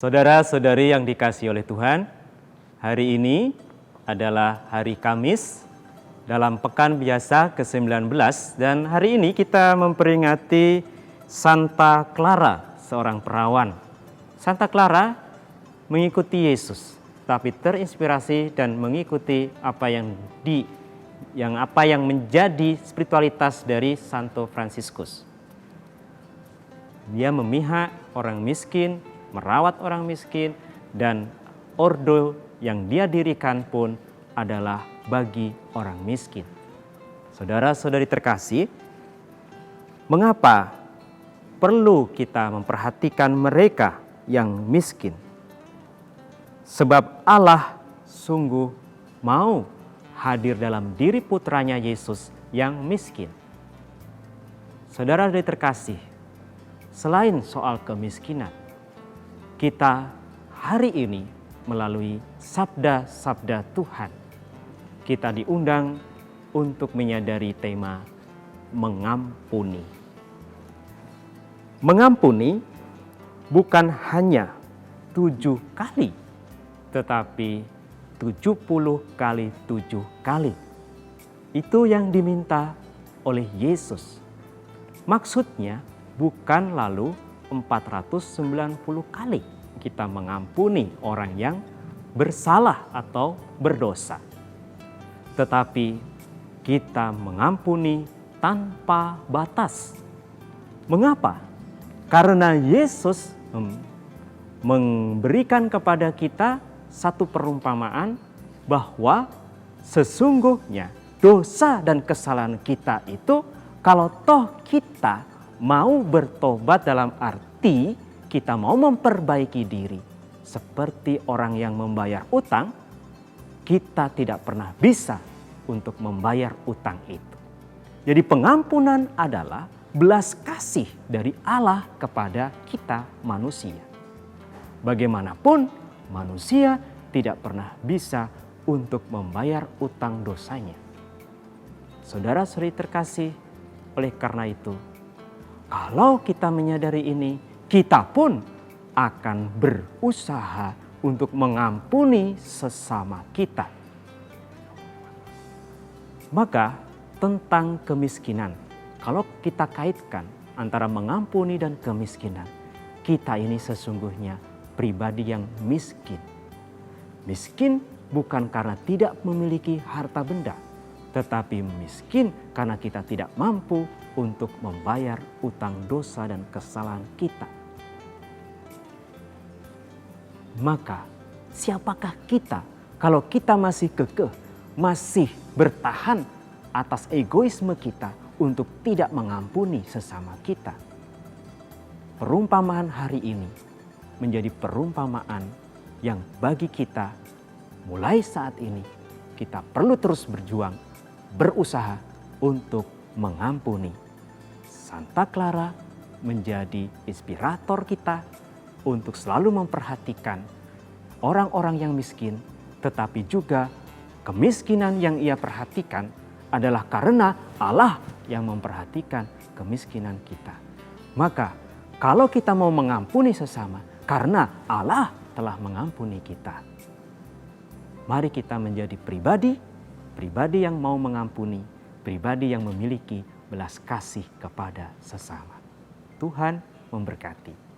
Saudara-saudari yang dikasihi oleh Tuhan, hari ini adalah hari Kamis dalam pekan biasa ke-19 dan hari ini kita memperingati Santa Clara, seorang perawan. Santa Clara mengikuti Yesus, tapi terinspirasi dan mengikuti apa yang menjadi spiritualitas dari Santo Fransiskus. Dia memihak orang miskin, merawat orang miskin, dan ordo yang dia dirikan pun adalah bagi orang miskin. Saudara-saudari terkasih, mengapa perlu kita memperhatikan mereka yang miskin? Sebab Allah sungguh mau hadir dalam diri putranya Yesus yang miskin. Saudara-saudari terkasih, selain soal kemiskinan, kita hari ini melalui sabda-sabda Tuhan, kita diundang untuk menyadari tema mengampuni. Mengampuni bukan hanya 7 kali, tetapi 70 kali 7 kali. Itu yang diminta oleh Yesus. Maksudnya bukan lalu 490 kali kita mengampuni orang yang bersalah atau berdosa. Tetapi kita mengampuni tanpa batas. Mengapa? Karena Yesus memberikan kepada kita satu perumpamaan bahwa sesungguhnya dosa dan kesalahan kita itu, kalau toh kita mau bertobat dalam arti kita mau memperbaiki diri seperti orang yang membayar utang, kita tidak pernah bisa untuk membayar utang itu. Jadi pengampunan adalah belas kasih dari Allah kepada kita manusia. Bagaimanapun manusia tidak pernah bisa untuk membayar utang dosanya. Saudara-saudari terkasih, oleh karena itu, kalau kita menyadari ini, kita pun akan berusaha untuk mengampuni sesama kita. Maka tentang kemiskinan, kalau kita kaitkan antara mengampuni dan kemiskinan, kita ini sesungguhnya pribadi yang miskin. Miskin bukan karena tidak memiliki harta benda, tetapi miskin karena kita tidak mampu untuk membayar utang dosa dan kesalahan kita. Maka siapakah kita kalau kita masih kekeh, masih bertahan atas egoisme kita untuk tidak mengampuni sesama kita? Perumpamaan hari ini menjadi perumpamaan yang bagi kita mulai saat ini kita perlu terus berjuang, berusaha untuk mengampuni. Santa Clara menjadi inspirator kita untuk selalu memperhatikan orang-orang yang miskin, tetapi juga kemiskinan yang ia perhatikan adalah karena Allah yang memperhatikan kemiskinan kita. Maka kalau kita mau mengampuni sesama karena Allah telah mengampuni kita, mari kita menjadi pribadi yang mau mengampuni, pribadi yang memiliki belas kasih kepada sesama. Tuhan memberkati.